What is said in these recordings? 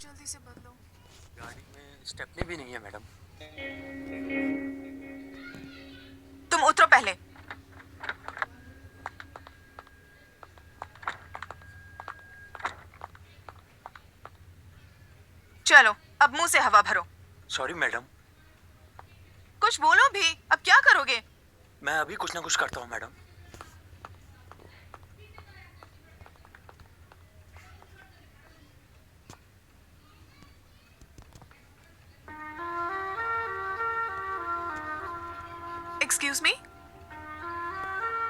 जल्दी से बदलो। गाड़ी में स्टेपनी भी नहीं है मैडम। तुम उतरो पहले। चलो अब मुंह से हवा भरो। Sorry madam. कुछ बोलो भी। अब क्या करोगे? मैं अभी कुछ ना कुछ करता हूँ madam. Excuse me,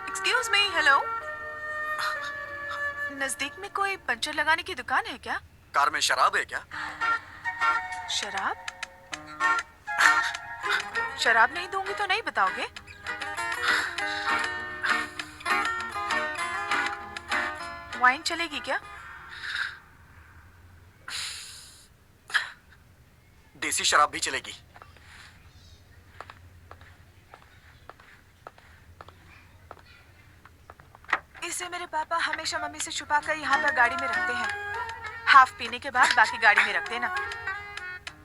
excuse me, hello. नजदीक में कोई पंचर लगाने की दुकान है क्या? कार में शराब है क्या? शराब? शराब नहीं दूंगी तो नहीं बताओगे? वाइन चलेगी क्या? देसी शराब भी चलेगी। इसे मेरे पापा हमेशा मम्मी से छुपा कर यहाँ पर गाड़ी में रखते हैं। हाफ पीने के बाद बाकी गाड़ी में रख देना।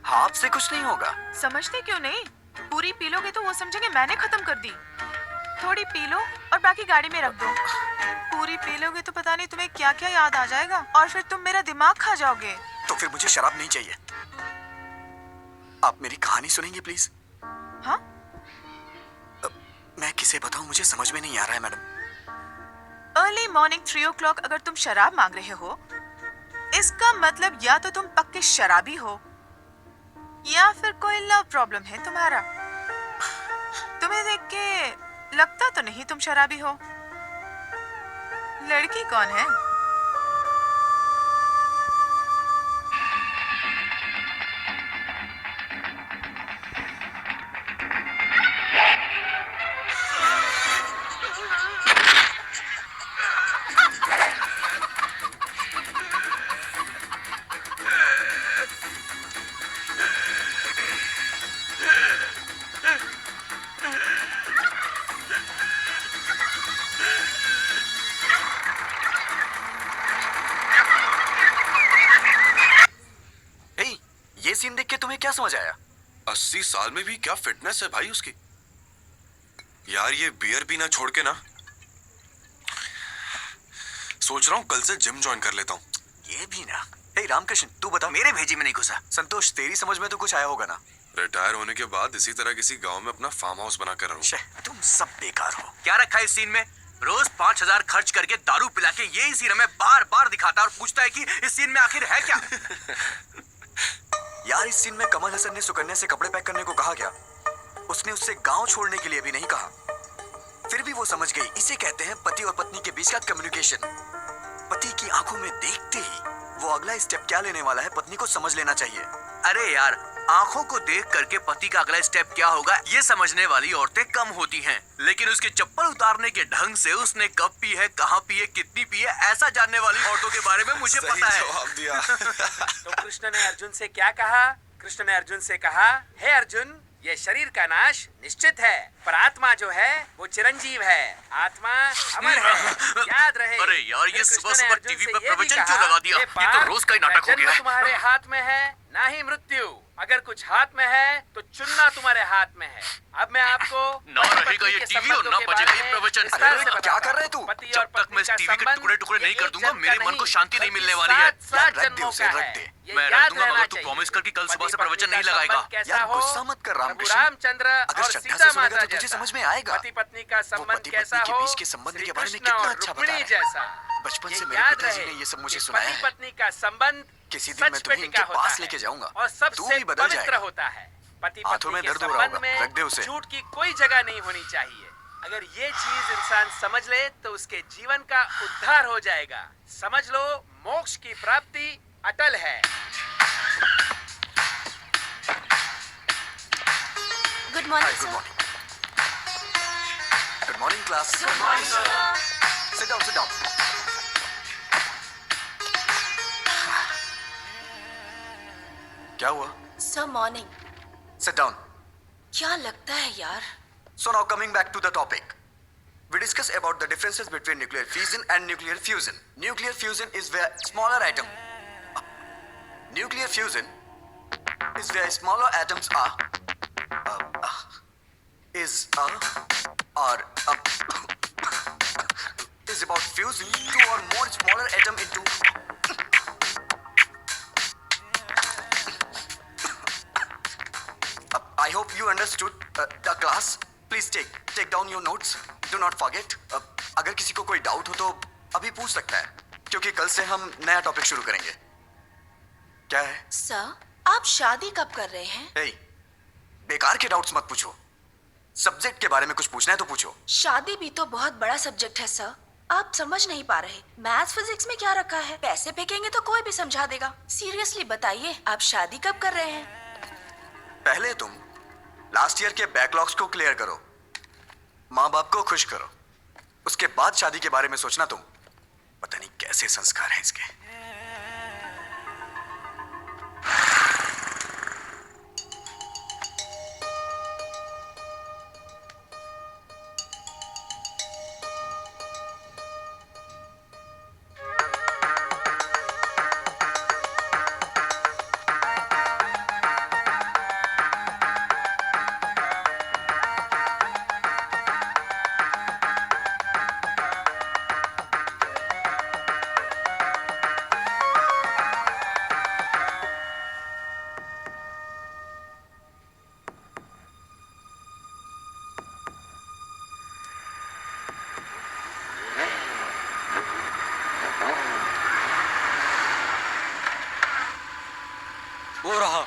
हाथ से कुछ नहीं होगा। समझते क्यों नहीं? पूरी पी लोगे तो वो समझेंगे मैंने खत्म कर दी। थोड़ी पी लो और बाकी गाड़ी में रख दो। पूरी पी लोगे तो पता नहीं तुम्हें क्या क्या याद आ जाएगा और फिर तुम मेरा दिमाग खा जाओगे। तो फिर मुझे शराब नहीं चाहिए। आप मेरी कहानी सुनेंगे प्लीज? हाँ? मैं किसे बताऊं, मुझे समझ में नहीं आ रहा है मैडम। अर्ली मॉर्निंग 3 o'clock अगर तुम शराब मांग रहे हो, इसका मतलब या तो तुम पक्के शराबी हो या फिर कोई लव प्रॉब्लम है तुम्हारा। तुम्हें देख के लगता तो नहीं तुम शराबी हो। लड़की कौन है? ये सीन देख के तुम्हें क्या समझ आया? 80 साल में भी क्या फिटनेस है भाई उसकी। यार ये बियर पीना छोड़ के ना, सोच रहा हूँ कल से जिम ज्वाइन कर लेता हूँ। ये भी ना। हे रामकृष्ण, तू बता, मेरे भेजी में नहीं घुसा। संतोष, तेरी समझ में तो कुछ आया होगा ना? रिटायर होने के बाद इसी तरह किसी गांव में अपना फार्म हाउस बना कर रहूं। तुम सब बेकार हो। क्या रखा है इस सीन में? रोज 5,000 खर्च करके दारू पिला के यही सीन हमें बार बार दिखाता है और पूछता है कि इस सीन में आखिर है क्या? यार इस सीन में कमल हसन ने सुकन्या से कपड़े पैक करने को कहा क्या? उसने उससे गांव छोड़ने के लिए भी नहीं कहा। फिर भी वो समझ गई। इसे कहते हैं पति और पत्नी के बीच का कम्युनिकेशन। पति की आंखों में देखते ही वो अगला स्टेप क्या लेने वाला है पत्नी को समझ लेना चाहिए। अरे यार, आंखों को देख करके पति का अगला स्टेप क्या होगा ये समझने वाली औरतें कम होती हैं, लेकिन उसके चप्पल उतारने के ढंग से उसने कब पी है, कहाँ पी है, कितनी पी है, ऐसा जानने वाली औरतों के बारे में मुझे पता है। जवाब दिया। तो कृष्ण ने अर्जुन से क्या कहा? कृष्ण ने अर्जुन से कहा, हे अर्जुन, ये शरीर का नाश निश्चित है, पर आत्मा जो है वो चिरंजीव है। आत्मा अमर है, याद रहे। अरे यार, ये फिर कृष्ण सुबह ने सुबह अर्जुन टीवी से पे ये भी प्रवचन कहा, क्यों लगा दिया? "हे ये तो पार्थ, रोज का ही ना नाटक हो जन्म गया है। तुम्हारे हाथ में है ना ही मृत्यु। अगर कुछ हाथ में है तो चुनना तुम्हारे हाथ में है। अब मैं आपको ना रहेगा ये टीवी और ना बजेगा ये प्रवचन। अरे क्या कर रहे हैं तू? जब तक मैं इस टीवी के टुकड़े टुकड़े नहीं कर दूंगा, मेरे मन को शांति नहीं मिलने वाली है। रख दे उसे, रख दे। मैं रख दूंगा मगर तू प्रॉमिस कर कि कल सुबह से प्रवचन नहीं लगाएगा। यार गुस्सा मत कर रामकृष्ण। रामचंद्र अगर और श्रद्धा सीता से सुनेगा माता तो तुझे जैसा। समझ में आएगा। पति पत्नी का संबंध पति कैसा पत्नी के हो, बीच के संबंध के बारे में श्री कितना कृष्ण अच्छा और बताया रुक्मिणी है। जैसा। बचपन ये से मेरे याद पिताजी रहे ने ये सब मुझे कि सुनाया पति है। पत्नी का संबंध किसी दिन मैं सच तुम्हें पे इनके टिका होता पास है लेके जाऊंगा। और तू सबसे भी बदल पवित्र जाएगा। होता है। पति हाथों पत्नी में के दर्द हो रहा संबंध होगा, रख दे में उसे। झूठ की कोई जगह नहीं होनी चाहिए। अगर ये चीज इंसान समझ ले तो उसके जीवन का उद्धार हो जाएगा। समझ लो, मोक्ष की प्राप्ति अटल है। Good Hi, morning good sir. morning. Good morning, class. Sit down, sit down. क्या हुआ? Sir morning. Sit down. क्या लगता है यार? So now coming back to the topic. We discuss about the differences between nuclear fission and nuclear fusion. Nuclear fusion is where smaller atom. nuclear fusion is where smaller atoms is about fusing two or more smaller atom into I hope you understood the class. Please take down your notes. Do not forget. अगर किसी को कोई doubt हो तो अभी पूछ सकता है, क्योंकि कल से हम नया टॉपिक शुरू करेंगे. क्या है? सर, आप शादी कब कर रहे हैं? Hey, बेकार के डाउट्स मत पूछो. सब्जेक्ट के बारे में कुछ पूछना है तो पूछो. शादी भी तो बहुत बड़ा सब्जेक्ट है सर. आप समझ नहीं पा रहे. मैथ्स फिजिक्स में क्या रखा है? पैसे फेंकेंगे तो कोई भी समझा देगा. सीरियसली बताइए, आप शादी कब कर रहे हैं? पहले तुम लास्ट ईयर के बैकलॉग्स को क्लियर करो, माँ बाप को खुश करो, उसके बाद शादी के बारे में सोचना. तुम पता नहीं कैसे संस्कार हैं इसके. वो रहा.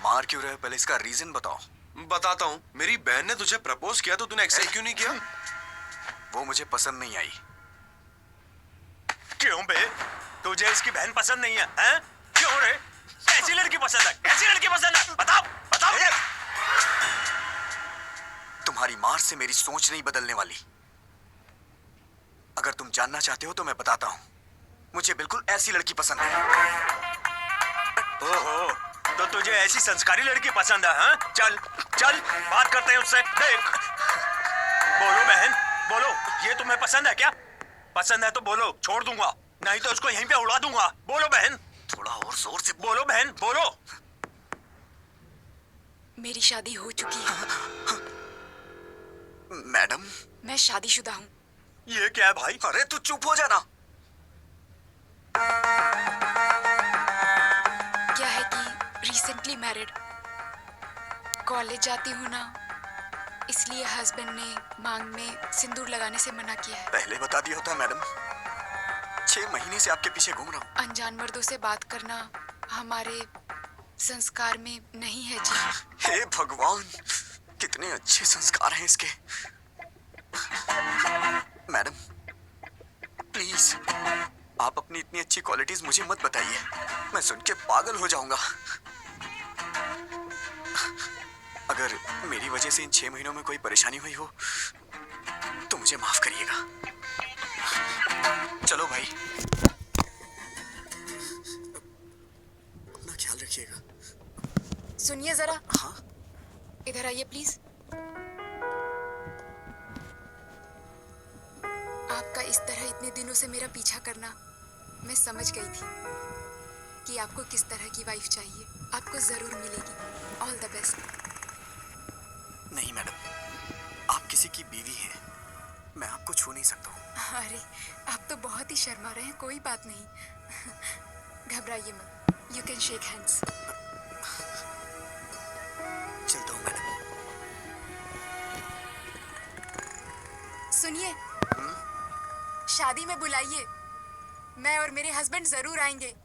मार क्यों रहे? पहले इसका रीजन बताओ. बताता हूँ. मेरी बहन ने तुझे प्रपोज किया तो तूने एक्सेप्ट क्यों नहीं किया? वो मुझे पसंद नहीं आई. क्यों बे? तुझे इसकी बहन पसंद नहीं है? हैं? क्यों रे? कैसी लड़की पसंद है? कैसी लड़की पसंद है? बताओ, बताओ मुझे. तुम्हारी मार से मेरी सोच नहीं बदलने वाली. अगर तुम जानना चाहते हो तो मैं बताता हूँ. मुझे बिल्कुल ऐसी लड़की पसंद है. ओहो, तो तुझे ऐसी संस्कारी लड़की पसंद है? हाँ? चल चल बात करते हैं उससे. देख, बोलो बहन, बोलो. ये तुम्हें पसंद है क्या? पसंद है तो बोलो, छोड़ दूंगा, नहीं तो उसको यहीं पे उड़ा दूंगा. बोलो बहन. थोड़ा और जोर से बोलो बहन, बोलो. मेरी शादी हो चुकी है. मैडम. मैं शादीशुदा हूँ. ये क्या है भाई? अरे तू चुप हो जाना. क्या है कि रिसेंटली मैरिड, कॉलेज जाती हूँ ना, इसलिए हस्बैंड ने मांग में सिंदूर लगाने से मना किया है. पहले बता दिया होता मैडम. 6 महीने से आपके पीछे घूम रहा हूँ. अनजान मर्दों से बात करना हमारे संस्कार में नहीं है जी. हे भगवान, कितने अच्छे संस्कार हैं इसके. मैडम प्लीज, आप अपनी इतनी अच्छी क्वालिटीज मुझे मत बताइए. मैं सुन के पागल हो जाऊंगा. अगर मेरी वजह से इन 6 महीनों में कोई परेशानी हुई हो तो मुझे माफ करिएगा. चलो भाई, अपना ख्याल रखिएगा. सुनिए जरा. हाँ. इधर आइए प्लीज. आपका इस तरह इतने दिनों से मेरा पीछा करना, मैं समझ गई थी कि आपको किस तरह की वाइफ चाहिए. आपको जरूर मिलेगी. All the best. नहीं मैडम, आप किसी की बीवी हैं, मैं आपको छू नहीं सकता हूँ. अरे, आप तो बहुत ही शर्मा रहे हैं. कोई बात नहीं, घबराइए मत. You can shake hands. चलता हूँ मैडम. सुनिए, शादी में बुलाइए. मैं और मेरे हस्बैंड जरूर आएंगे.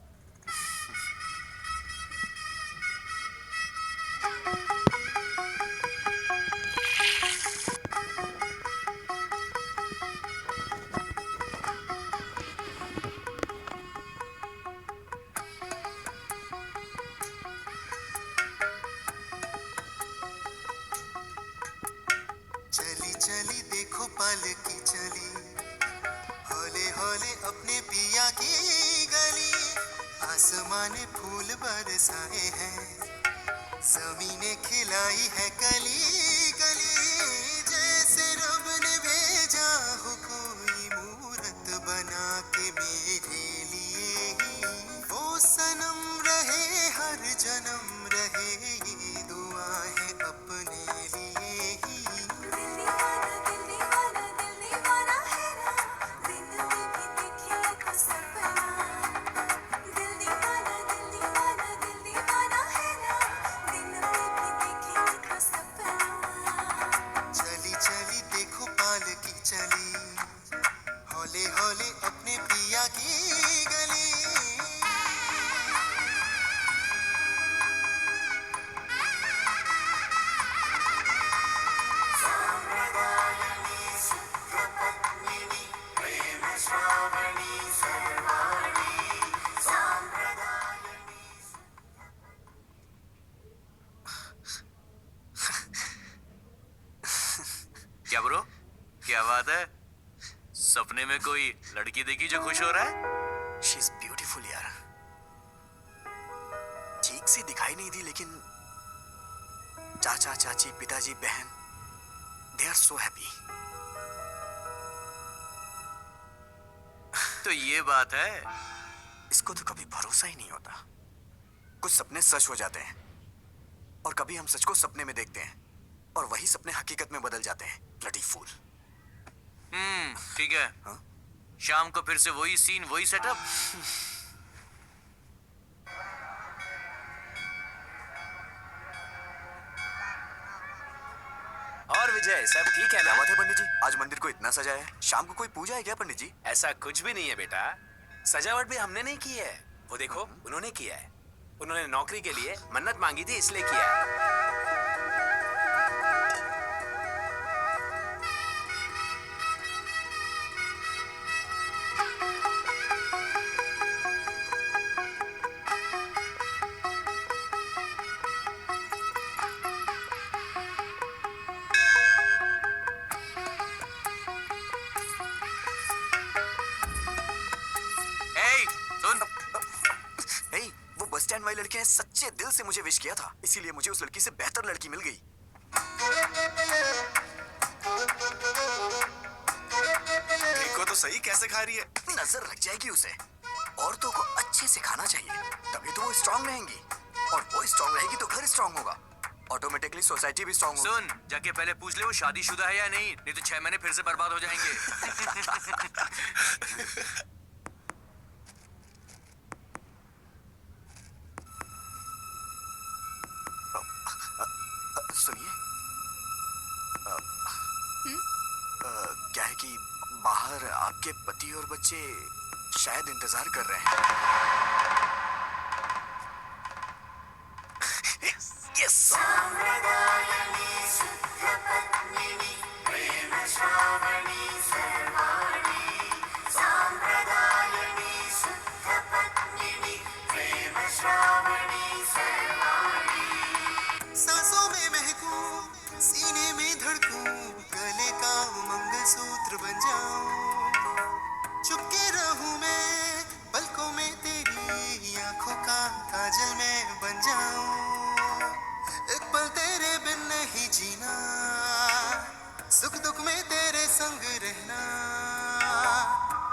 चली चली देखो पालकी चली, हौले हौले अपने पिया की गली. आसमान ने फूल बरसाए हैं, जमीने खिलाई है कली कली. जैसे रब ने भेजा क्या ब्रो, क्या बात है? सपने में कोई लड़की देखी जो खुश हो रहा है? शी इज ब्यूटीफुल यार। ठीक से दिखाई नहीं दी, लेकिन चाचा चाची पिताजी बहन, दे आर सो हैप्पी। तो ये बात है। इसको तो कभी भरोसा ही नहीं होता। कुछ सपने सच हो जाते हैं और कभी हम सच को सपने में देखते हैं और वही सपने हकीकत में बदल जाते हैं। Bloody fool. ठीक है। हाँ? शाम को फिर से वही सीन, वही सेटअप। और विजय, सब ठीक है क्या ना? बात है पंडित जी, आज मंदिर को इतना सजाया है। शाम को कोई पूजा है क्या पंडित जी? ऐसा कुछ भी नहीं है बेटा। सजावट भी हमने नहीं की है, वो देखो उन्होंने किया है। उन्होंने नौकरी के लिए मन्नत मांगी थी, इसलिए किया है। सुन, हे, वो बस स्टैंड वाली लड़की ने सच्चे दिल से मुझे विश किया था, इसीलिए मुझे उस लड़की से बेहतर लड़की मिल गई। देखो तो सही कैसे खा रही है। नजर लग जाएगी उसे। औरतों को अच्छे से खाना चाहिए, तभी तो वो स्ट्रांग रहेंगी, और वो स्ट्रांग रहेगी तो घर स्ट्रांग होगा, ऑटोमेटिकली सोसाइटी भी स्ट्रांग होगी। सुन, जाके पहले पूछ ले वो शादीशुदा है या नहीं तो 6 महीने फिर से बर्बाद हो जाएंगे। सुनिए, क्या है कि बाहर आपके पति और बच्चे शायद इंतजार कर रहे हैं। यस। सांसों में महकूं, सीने में धड़कूं, गले का मंगलसूत्र बन जाऊं। चुपके रहूं मैं पलकों में, तेरी आंखों का काजल मैं बन जाऊं। एक पल तेरे बिन नहीं जीना, सुख दुख में तेरे संग रहना।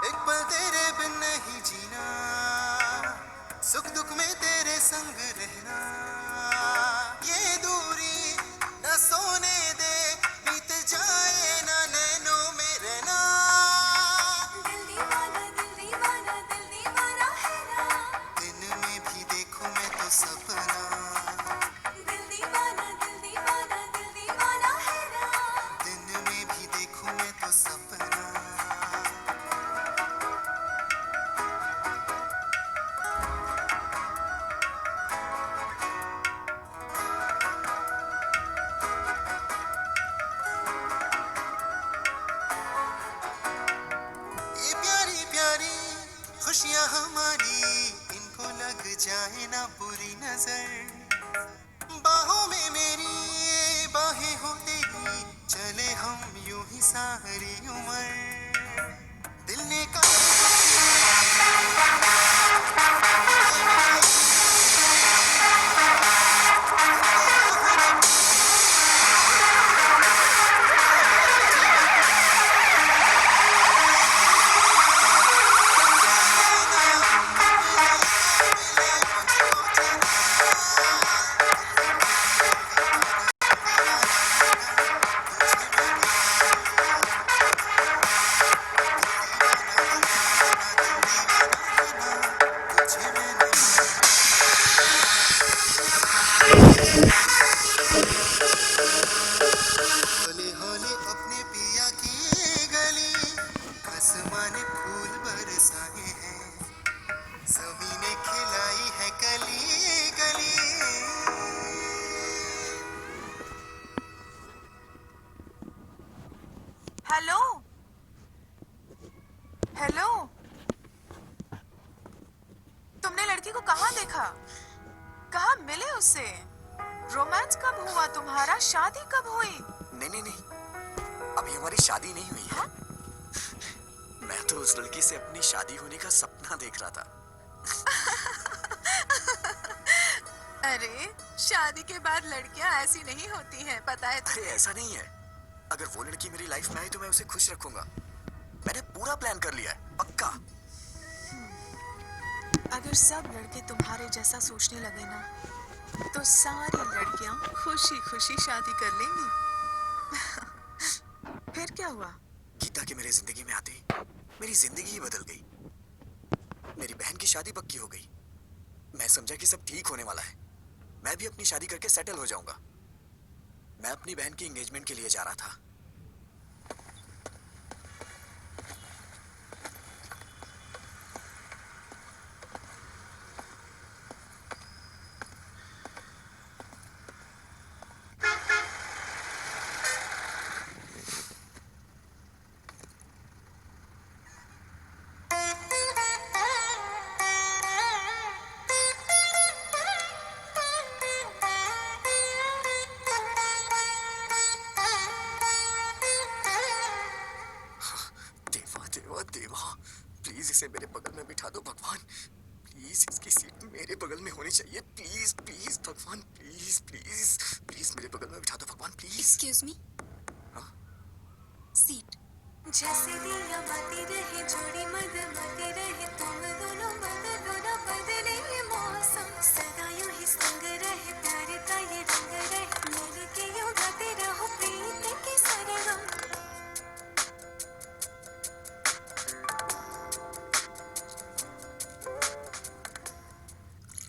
एक पल तेरे बिन नहीं जीना, सुख दुख में तेरे संग रहना। ये दूरी न सोने दे, बीत जाए ना नैनों में रहना। दिल दीवाना, दिल दीवाना, दिल दीवाना है ना। दिन में भी देखूं मैं तो सपना। दिल दीवाना, दिल दीवाना, दिल दीवाना है ना। दिन में भी देखूं मैं तो सपना। ये प्यारी प्यारी खुशियां हमारी, इनको लग जाए ना बुरी नजर। बाहों में मेरी बाहें हो तेरी, चले हम यूं ही सारी उम्र। दिल ने होले होले अपने पिया की गली, आसमां ने फूल बरसाए हैं, जमीन ने खिलाई है कली कली। हेलो हेलो, तुमने लड़की को कहाँ देखा? कहाँ मिले उससे? रोमांस कब हुआ तुम्हारा? शादी कब हुई? नहीं नहीं नहीं, अभी हमारी शादी नहीं हुई है। मैं तो उस लड़की से अपनी शादी होने का सपना देख रहा था। अरे शादी के बाद लड़कियां ऐसी नहीं होती हैं, पता है अरे ऐसा नहीं है, अगर वो लड़की मेरी लाइफ में आई तो मैं उसे खुश रखूंगा। मैंने पूरा प्लान कर लिया है, पक्का। अगर सब लड़के तुम्हारे जैसा सोचने लगे ना, तो सारी लड़कियां खुशी खुशी शादी कर लेंगी। फिर क्या हुआ? गीता के मेरे जिंदगी में आते ही मेरी जिंदगी ही बदल गई। मेरी बहन की शादी पक्की हो गई। मैं समझा कि सब ठीक होने वाला है, मैं भी अपनी शादी करके सेटल हो जाऊंगा। मैं अपनी बहन की एंगेजमेंट के लिए जा रहा था। देवा देवा, प्लीज इसे मेरे बगल में बिठा दो भगवान। प्लीज इसकी सीट मेरे बगल में होनी चाहिए। प्लीज प्लीज भगवान, प्लीज प्लीज प्लीज मेरे बगल में बिठा दो भगवान, प्लीज। Excuse me, seat. जैसे दिया बाती रहे जोड़ी मद मती रहे, तुम दोनों बदलो ना बदले मौसम, सदा यूं ही संग रहे, प्यार का ये रंग रहे, मिल के यूं गाते रहो प्रीत की सरगम।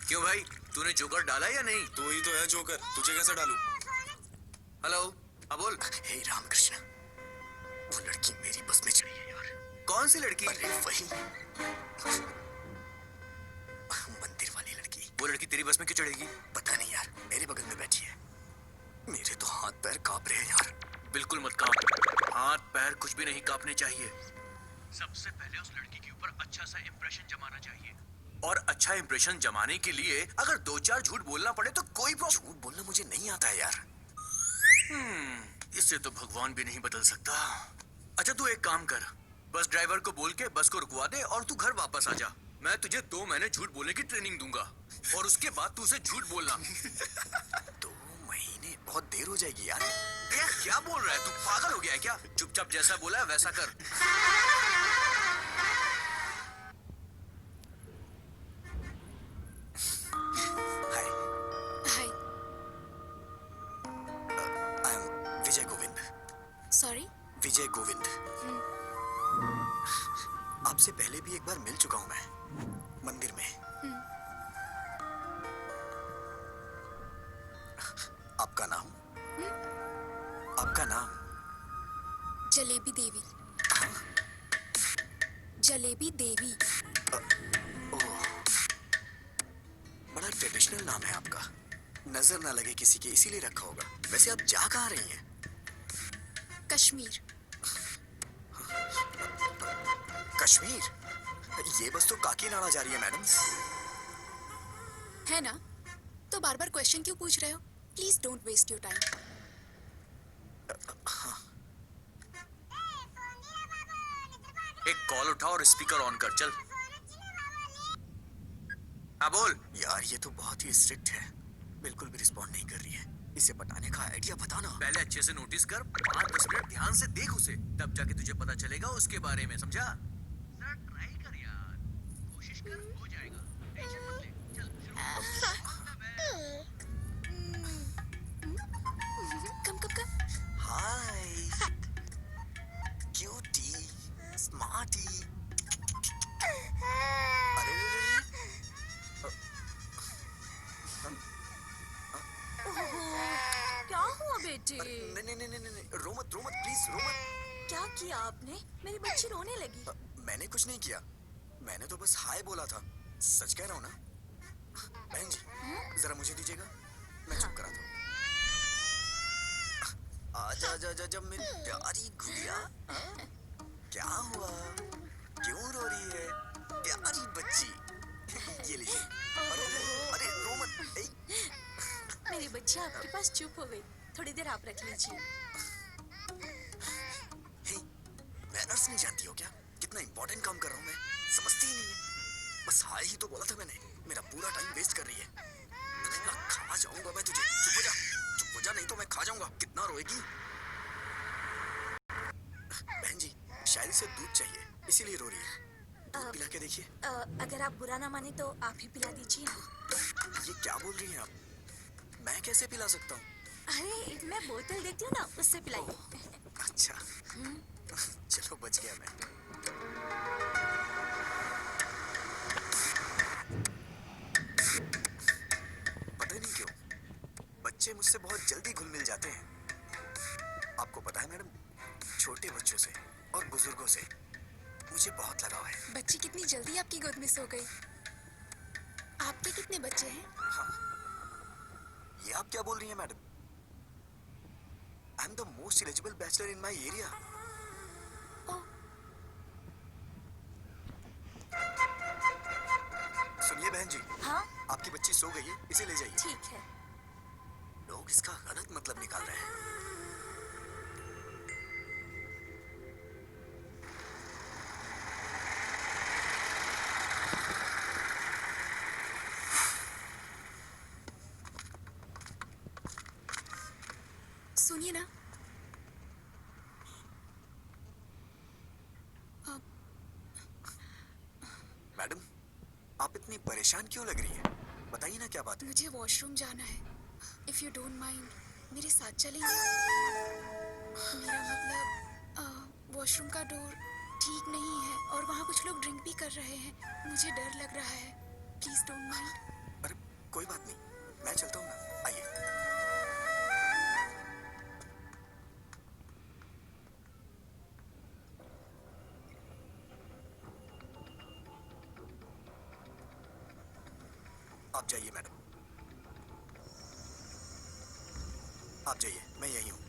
क्यों भाई, तूने जोकर डाला या नहीं? तू ही तो है जोकर, तुझे कैसे डालूं? हेलो, हाँ बोल। हे रामकृष्ण, वो लड़की मेरी बस में चढ़ी है यार। कौन सी लड़की? अरे वही मंदिर वाली लड़की। वो लड़की तेरी बस में क्यों चढ़ेगी? पता नहीं यार, मेरे बगल में बैठी है। मेरे तो हाथ पैर कांप रहे हैं यार। बिल्कुल मत कांप, हाथ पैर कुछ भी नहीं कांपने चाहिए। सबसे पहले उस लड़की के ऊपर अच्छा सा इंप्रेशन जमाना चाहिए, और अच्छा इंप्रेशन जमाने के लिए अगर 2-4 झूठ बोलना पड़े तो कोई झूठ बोलना मुझे नहीं आता है यार। इससे तो भगवान भी नहीं बदल सकता। अच्छा तू एक काम कर, बस ड्राइवर को बोल के बस को रुकवा दे और तू घर वापस आ जा। मैं तुझे 2 महीने झूठ बोलने की ट्रेनिंग दूंगा और उसके बाद तू उसे झूठ बोलना। 2 महीने बहुत देर हो जाएगी यार। क्या बोल रहा है तू, पागल हो गया है क्या? चुपचाप जैसा बोला है वैसा कर। Hi, hi. I am Vijay Govind. Sorry. Vijay Govind. आपसे पहले भी एक बार मिल चुका हूं मैं, मंदिर में। आपका नाम? आपका नाम? जलेबी देवी। जलेबी देवी। ओह, बड़ा ट्रेडिशनल नाम है आपका। नजर ना लगे किसी के इसीलिए रखा होगा। वैसे आप जा कहाँ रही हैं? कश्मीर। कश्मीर? ये बस तो काकीनाडा जा रही है मैडम। है ना? तो बार बार क्वेश्चन क्यों पूछ रहे हो? Please don't waste your time. एक कॉल उठा और स्पीकर ऑन कर, चल। हाँ बोल। यार ये तो बहुत ही स्ट्रिक्ट है, बिल्कुल भी रिस्पॉन्ड नहीं कर रही है। इसे पटाने का आइडिया बता ना। पहले अच्छे से नोटिस कर, 5-10 मिनट ध्यान से देख उसे, तब जाके तुझे पता चलेगा उसके बारे में, समझा? जरा ट्राई कर यार, कोशिश कर, हो जाएगा। टेंशन मत ले, चल कम। हाय क्यूटी, स्मार्टी। अरे क्या हुआ बेटे? नहीं, रो मत प्लीज, रो मत। क्या किया आपने? मेरी बच्ची रोने लगी। मैंने कुछ नहीं किया, मैंने तो बस हाय बोला था। सच कह रहा हूँ ना। बहन जी जरा मुझे दीजिएगा, मैं चुप कराता हूँ। आजा मेरी प्यारी गुड़िया। क्या हुआ, क्यों रो रही है प्यारी बच्ची? ये लीजिए। अरे रो मत। मेरी बच्ची आपके पास चुप हो गई, थोड़ी देर आप रख लीजिए। नहीं जानती हो क्या कितना इंपॉर्टेंट काम कर रहा हूँ मैं? समझती ही नहीं है। बस हाय ही तो बोला था मैंने। मेरा पूरा टाइम वेस्ट कर रही है। मैंने कहा खा जाऊंगा मैं तुझे। चुप हो जा नहीं तो मैं खा जाऊंगा। कितना रोएगी? बहन जी शायद इसे दूध चाहिए इसीलिए रो रही है। दूध पिला के देखिए। अगर आप बुरा ना माने तो आप ही पिला दीजिए। ये क्या बोल रही हैं आप? मैं कैसे पिला सकता हूँ? अरे मैं बोतल देती हूँ ना, उससे पिलाइए। अच्छा चलो बच गया मैं। पता नहीं क्यों बच्चे मुझसे बहुत जल्दी घुल मिल जाते हैं। आपको पता है मैडम, छोटे बच्चों से और बुजुर्गों से मुझे बहुत लगाव है। बच्ची कितनी जल्दी आपकी गोद में सो गई। आपके कितने बच्चे हैं? हाँ ये आप क्या बोल रही हैं madam? I am the most eligible bachelor in my area. सुनिए बहन जी। हाँ आपकी बच्ची सो गई है, इसे ले जाइए। ठीक है। लोग इसका गलत मतलब निकाल रहे हैं। सुनिए ना, मैडम आप इतनी परेशान क्यों लग रही हैं? बताइए ना क्या बात है? मुझे वॉशरूम जाना है। इफ यू डोंट माइंड मेरे साथ चलेंगे? मेरा मतलब वॉशरूम का डोर ठीक नहीं है और वहाँ कुछ लोग ड्रिंक भी कर रहे हैं। मुझे डर लग रहा है। Please don't mind. अरे कोई बात नहीं, मैं चलता हूँ ना। आइए। आप जाइए मैडम, आप जाइए, मैं यही हूँ।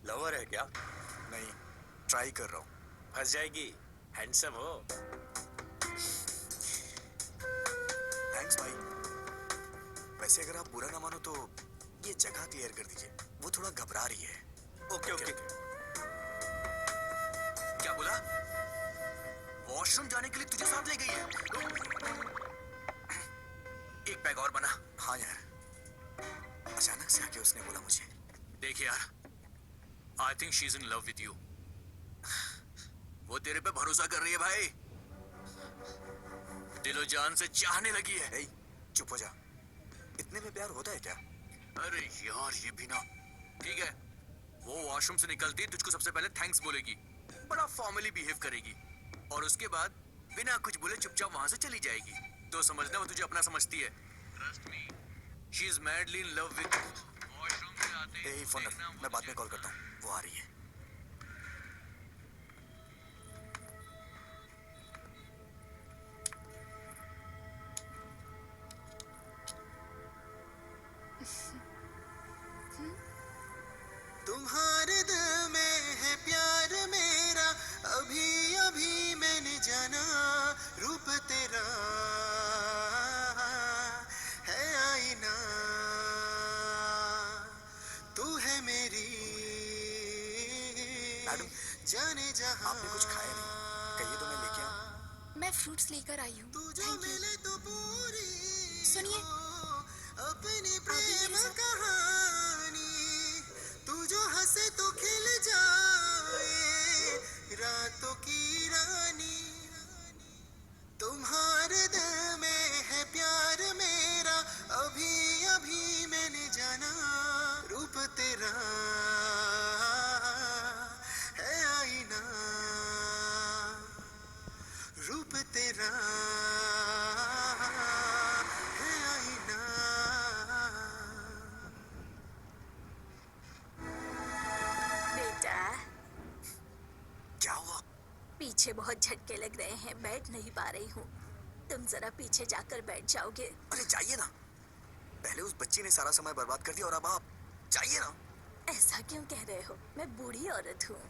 लवर है क्या? नहीं, ट्राई कर रहा हूँ। फंस जाएगी। हैंडसम हो। थैंक्स भाई। वैसे अगर आप बुरा ना मानो तो ये जगह क्लियर कर दीजिए, वो थोड़ा घबरा रही है। Okay okay. क्या बोला? वॉशरूम जाने के लिए तुझे साथ ले गई है? एक पैग और बना। हाँ यार, अचानक से आके उसने बोला मुझे। देख यार, I think she is in love with you. वो तेरे पे भरोसा कर रही है भाई। दिलो जान से चाहने लगी है। ए, चुप हो जा। इतने में प्यार होता है क्या? अरे यार ये भी ना। ठीक है, वो वॉशरूम से निकलती है तुझको सबसे पहले थैंक्स बोलेगी, बड़ा फॉर्मली बिहेव करेगी और उसके बाद बिना कुछ बोले चुपचाप वहां से चली जाएगी। तो समझना वो तुझे अपना समझती है। Trust me, she is madly in love with you. Washroom से आते ए, फोन रख, मैं बाद में कॉल करता हूँ। वो आ रही है। तुम्हारे दिल में है प्यार मेरा, अभी अभी मैंने जाना। रूप तेरा है आईना, तू है मेरी मैडम, जाने जहां। आपने कुछ खाया नहीं, कहिए तो मैं लेके आऊं। मैं फ्रूट्स लेकर आई हूँ। तू जो थैंक यू। मिले तो पूरी सुनिए, हो अपनी आप भी प्रेम मेरे साथ। कहानी। तू जो हंसे तो खिल जाए रातों की रानी। तुम्हारे दिल में है प्यार मेरा, अभी अभी मैंने जाना। रूप तेरा है आईना, रूप तेरा है आईना। बेटा क्या हुआ? पीछे बहुत झटके लग रहे हैं, बैठ नहीं पा रही हूँ। तुम जरा पीछे जाकर बैठ जाओगे? अरे जाइए ना, पहले उस बच्ची ने सारा समय बर्बाद कर दिया और अब आप जाइए ना। ऐसा क्यों कह रहे हो? मैं बूढ़ी औरत हूँ।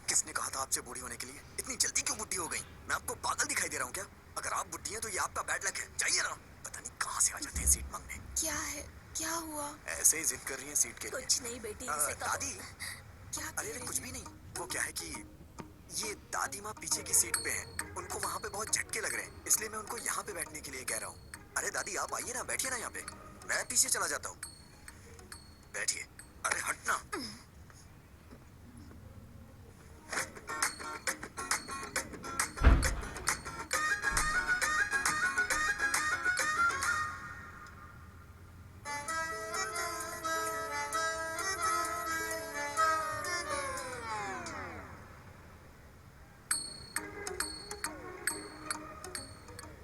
किसने कहा था आपसे बूढ़ी होने के लिए? इतनी जल्दी क्यों बुढ़ी हो गई? मैं आपको पागल दिखाई दे रहा हूँ क्या? अगर आप बुढ़ी हैं तो ये आपका बैड लक है। जाइए ना। पता नहीं कहाँ से आ जाते हैं सीट मांगने। क्या है? क्या हुआ? ऐसे ही जिद कर रही है सीट के लिए। कुछ नहीं बेटी, इसे दादी, क्या कह अरे रही कुछ है? भी नहीं। वो क्या है कि ये दादी माँ पीछे की सीट पे हैं। उनको वहाँ पे बहुत झटके लग रहे हैं, इसलिए मैं उनको यहाँ पे बैठने के लिए कह रहा हूँ। अरे दादी आप आइए ना, बैठिए ना यहाँ पे, मैं पीछे चला जाता हूँ। बैठिए। अरे हटना।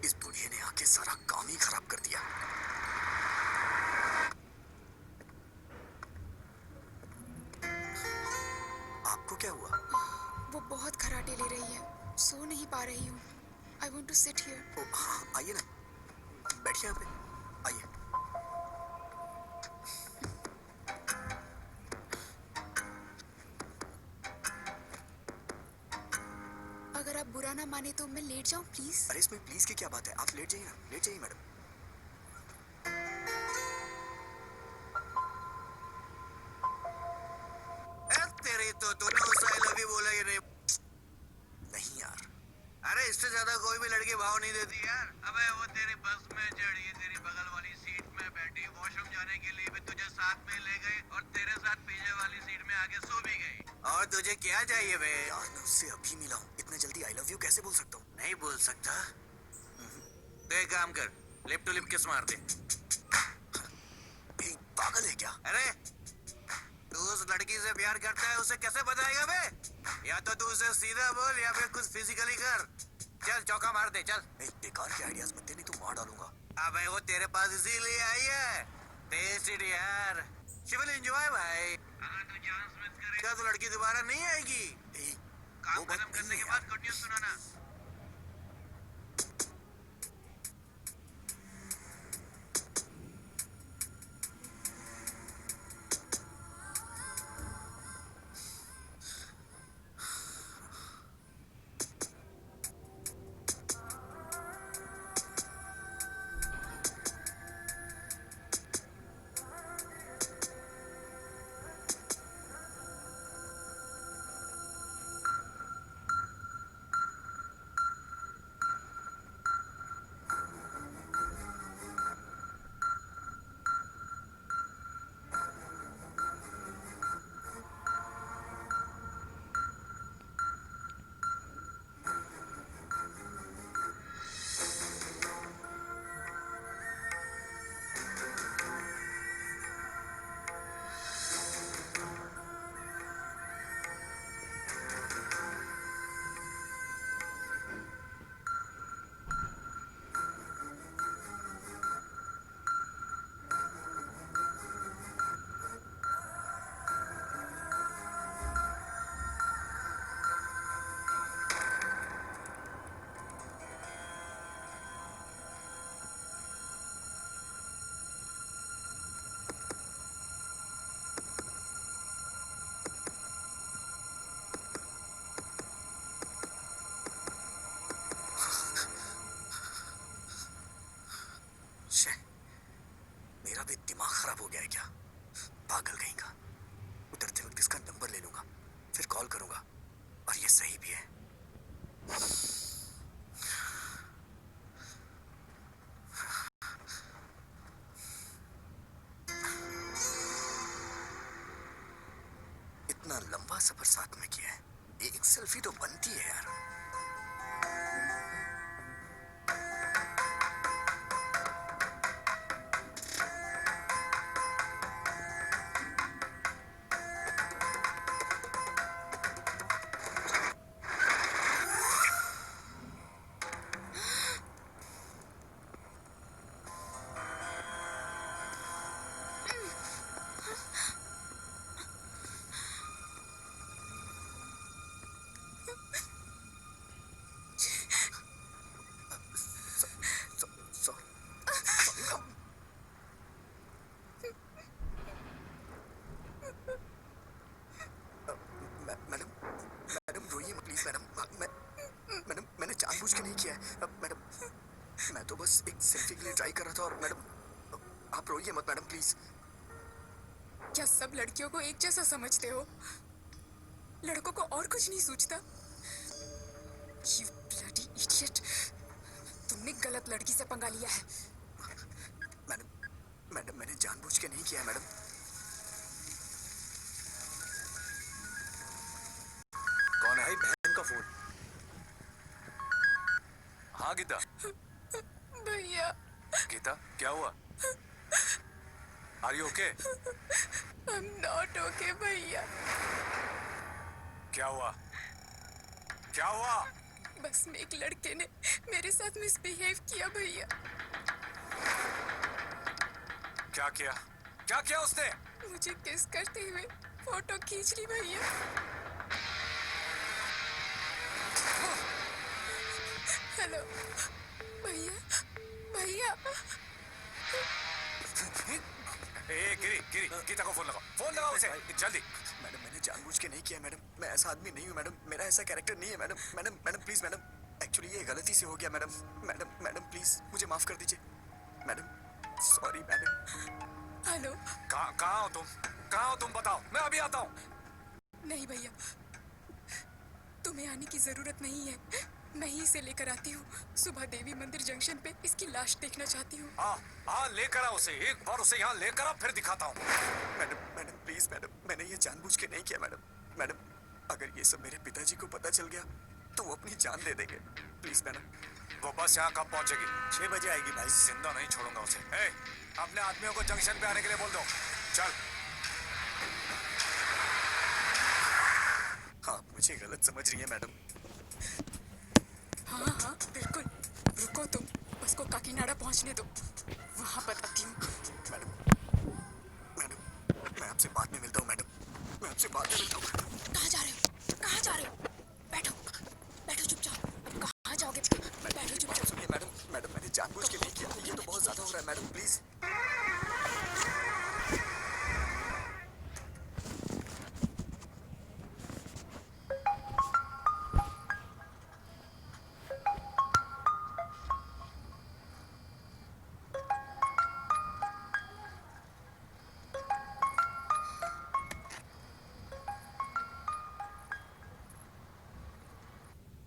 इस बुढ़िया ने आके सारा काम ही खराब कर दिया। आपको क्या हुआ? वो बहुत खराटे ले रही है, सो नहीं पा रही हूँ। I want to sit here. ओ, हाँ, आइए ना, बैठिए यहाँ पे, आइए। अगर आप बुरा ना माने तो मैं लेट जाऊँ प्लीज? अरे इसमें प्लीज की क्या बात है, आप लेट जाइए ना, लेट जाइए मैडम। तेरी तो तूने उस आई लव यू बोला ही नहीं। नहीं यार, अरे इससे ज्यादा कोई भी लड़की भाव नहीं देती यार। अबे वो तेरी बस में चढ़ी, तेरी बगल वाली सीट में बैठी, वॉशरूम जाने के लिए भी तुझे साथ में ले गई और तेरे साथ पीछे वाली सीट में आके सो भी गई। और तुझे क्या चाहिए बे? यार मैं उससे अभी मिला हूँ, इतना जल्दी आई लव यू कैसे बोल सकता हूँ? नहीं बोल सकता? तो एक काम कर, लिप टू लिप किस मार दे। ए, पागल है क्या? अरे तू उस लड़की से प्यार करता है, उसे कैसे बताएगा बे? या तो तू उसे सीधा बोल या फिर कुछ फिजिकली कर। चल चौका मार दे, चल। नहीं, बेकार के आइडियाज मत दे, नहीं तो मार डालूंगा। अबे वो तेरे पास इसीलिए आई है। टेस्ट इट यार, शी विल एंजॉय भाई। अगर तू चांस मिस करेगा तो लड़की दोबारा नहीं आएगी। ए, काम वो बात खत्म करने नहीं के है बाद गुड न्यूज़ सुनाना। शे, मेरा भी दिमाग खराब हो गया है क्या? पागल कहीं का। उतरते वक्त इसका नंबर ले लूंगा, फिर कॉल करूंगा, और ये सही भी है। इतना लंबा सफर साथ में किया है, एक सेल्फी तो बनती है यार। मैडम, मैडम रोइए मत प्लीज मैडम। मैडम मैंने जानबूझ के नहीं किया है मैडम, मैं तो बस एक सेल्फी के लिए ट्राई कर रहा था। और मैडम आप रोइए मत, मैडम प्लीज। क्या सब लड़कियों को एक जैसा समझते हो? लड़कों को और कुछ नहीं सूझता? You bloody idiot! तुमने गलत लड़की से पंगा लिया है। मैडम मैंने जानबूझ के नहीं किया मैडम। कौन है? बहन का फोन। हाँ गीता। भैया, गीता क्या हुआ? Are you okay? I'm not okay भैया। क्या हुआ? क्या हुआ? बस में एक लड़के ने मेरे साथ मिसबिहेव किया भैया। क्या किया? क्या किया उसने? मुझे किस करते हुए फोटो खींच ली भैया। हेलो भैया, भैया। ए गिरी गीता को फोन लगाओ उसे जल्दी। मैडम मैंने जानबूझ के नहीं किया मैडम, मैं ऐसा आदमी नहीं हूँ मैडम, मेरा ऐसा कैरेक्टर नहीं है madam. Madam please madam, actually ये गलती से हो गया मैडम। मैडम प्लीज मुझे माफ कर दीजिए मैडम, सॉरी मैडम। हेलो। कहाँ हो तुम बताओ, मैं अभी आता हूँ। नहीं भैया, तुम्हें आने की जरूरत नहीं है, मैं ही इसे लेकर आती हूँ। सुबह देवी मंदिर जंक्शन पे इसकी लाश देखना चाहती हूँ। हाँ लेकर आ उसे, एक बार उसे यहाँ लेकर आ, फिर दिखाता हूँ। मैडम प्लीज मैडम, मैंने ये जानबूझ के नहीं किया मैडम। अगर ये सब मेरे पिताजी को पता चल गया तो वो अपनी जान दे देंगे। Please madam. वो बस यहाँ कब पहुंचेगी? 6 बजे आएगी भाई। जिंदा नहीं छोड़ूंगा उसे। अपने आदमियों को जंक्शन पे आने के लिए बोल दो। चल। हाँ मुझे गलत समझ रही है मैडम। हाँ बिल्कुल, रुको तुम, उसको काकीनाडा पहुंचने दो, वहां बताती हूँ। मैडम मैं आपसे बाद में मिलता हूँ मैडम, मैं आपसे बाद में मिलता हूँ। कहाँ जा रहे हो? बैठो चुपचाप। अब कहाँ जाओगे? बैठो चुपचाप। सुनिए मैडम मैंने जानबूझ के नहीं किया, ये तो बहुत ज्यादा हो रहा है मैडम प्लीज।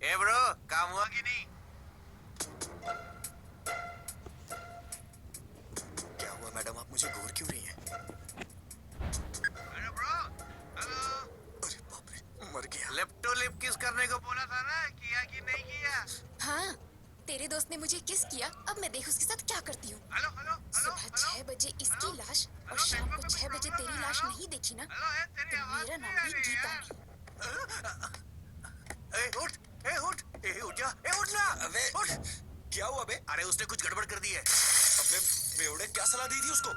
ए ब्रो, काम हुआ कि नहीं? क्या हुआ मैडम, आप मुझे घूर क्यों रही हैं? अरे ब्रो, हेलो। अरे बाप रे, मर गया। लिप टू लिप किस करने को बोला था ना, किया कि नहीं किया? हाँ, तेरे दोस्त ने मुझे किस किया, अब मैं देख उसके साथ क्या करती हूँ। हेलो। सुबह 6 बजे इसकी लाश और शाम को 6 बजे तेरी लाश नहीं देखी ना, तो मेरा नाम भी गीता नहीं। उठ ना। अबे उठ। क्या हुआ बे? अरे उसने कुछ गड़बड़ कर दी है। अबे बेवड़े, क्या सलाह दी थी उसको?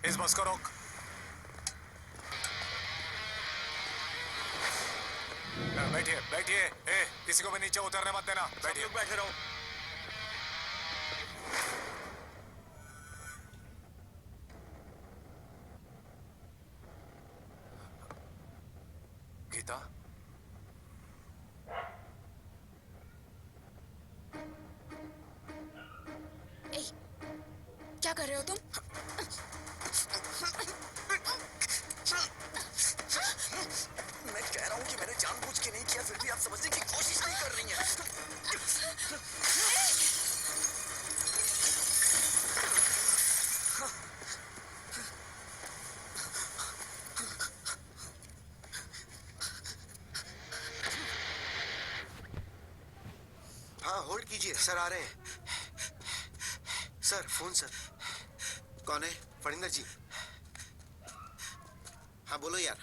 इस बस को रोक। बैठिए। किसी को भी नीचे उतरने मत देना। बैठिए। बैठे रहो। गीता, क्या कर रहे हो तुम? मैं कह रहा हूँ कि मैंने जानबूझ के नहीं किया, फिर भी आप समझने की कोशिश नहीं कर रही हैं। हाँ होल्ड कीजिए, सर आ रहे हैं। Sir phone sir. कौन है? फणिंदर जी। हाँ बोलो यार।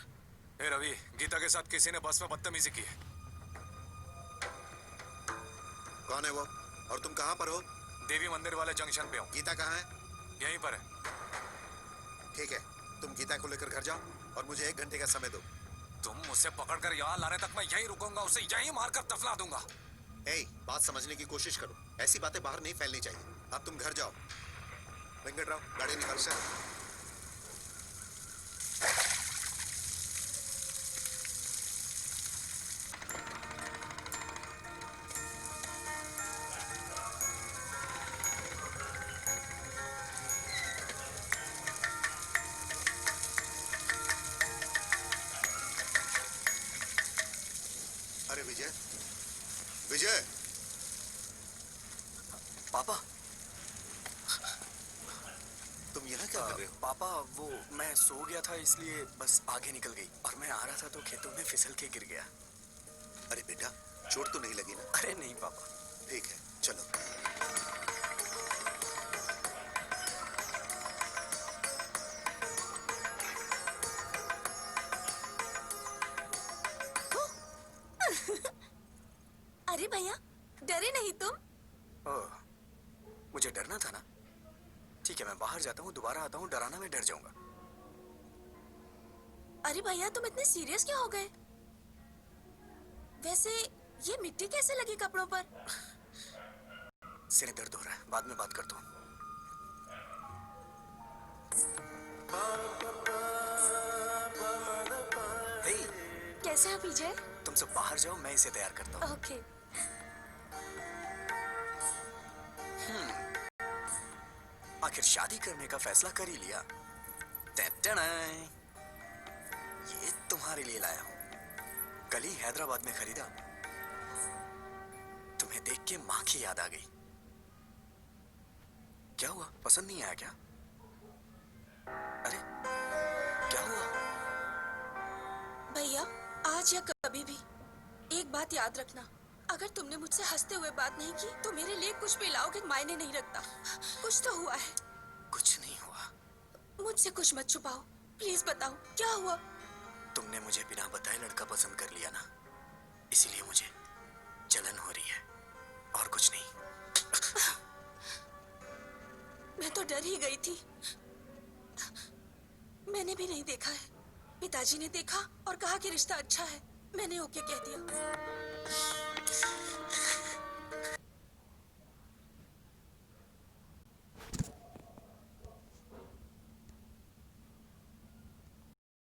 ए रवि, गीता के साथ किसी ने बस में बदतमीजी की है। कौन है वो? और तुम कहाँ पर हो? देवी मंदिर वाले जंक्शन पे हूँ। गीता कहाँ है? यहीं पर है। ठीक है, तुम गीता को लेकर घर जाओ और मुझे 1 घंटे का समय दो। तुम उसे पकड़कर यहाँ लाने तक मैं यहीं रुकूंगा, उसे यहीं मारकर दफना दूंगा। बात समझने की कोशिश करो, ऐसी बातें बाहर नहीं फैलनी चाहिए। अब तुम घर जाओ। वेंकटराव, गाड़ी निकाल सर। अरे विजय, विजय, पापा, तुम यहाँ क्या कर रहे हो? पापा वो मैं सो गया था इसलिए बस आगे निकल गई और मैं आ रहा था तो खेतों में फिसल के गिर गया। अरे बेटा, चोट तो नहीं लगी ना? अरे नहीं पापा। ठीक है, चलो। अरे भैया, डरे नहीं तुम? ओह, मुझे डरना था ना। ठीक है, मैं बाहर जाता हूँ, दोबारा आता हूँ, डराना मैं डर जाऊंगा। अरे भैया, तुम इतने सीरियस क्यों हो गए? वैसे ये मिट्टी कैसे लगी कपड़ों पर? सिर दर्द हो रहा है, बाद में बात करता हूँ। हे, कैसे हो विजय? तुम सब बाहर जाओ, मैं इसे तैयार करता हूँ। ओके। आखिर शादी करने का फैसला कर ही लिया। टैटनाई, ये तुम्हारे लिए लाया हूँ। कल ही हैदराबाद में खरीदा। तुम्हें देख के माँ की याद आ गई। क्या हुआ, पसंद नहीं आया क्या? अरे क्या हुआ? भैया, आज या कभी भी एक बात याद रखना, अगर तुमने मुझसे हंसते हुए बात नहीं की तो मेरे लिए कुछ भी लाओगे मायने नहीं रखता। कुछ तो हुआ है। कुछ नहीं हुआ। मुझसे कुछ मत छुपाओ, प्लीज बताओ क्या हुआ। तुमने मुझे बिना बताए लड़का पसंद कर लिया ना, इसीलिए मुझे जलन हो रही है और कुछ नहीं। मैं तो डर ही गई थी। मैंने भी नहीं देखा है। पिताजी ने देखा और कहा कि रिश्ता अच्छा है। मैंने ओके कह दिया।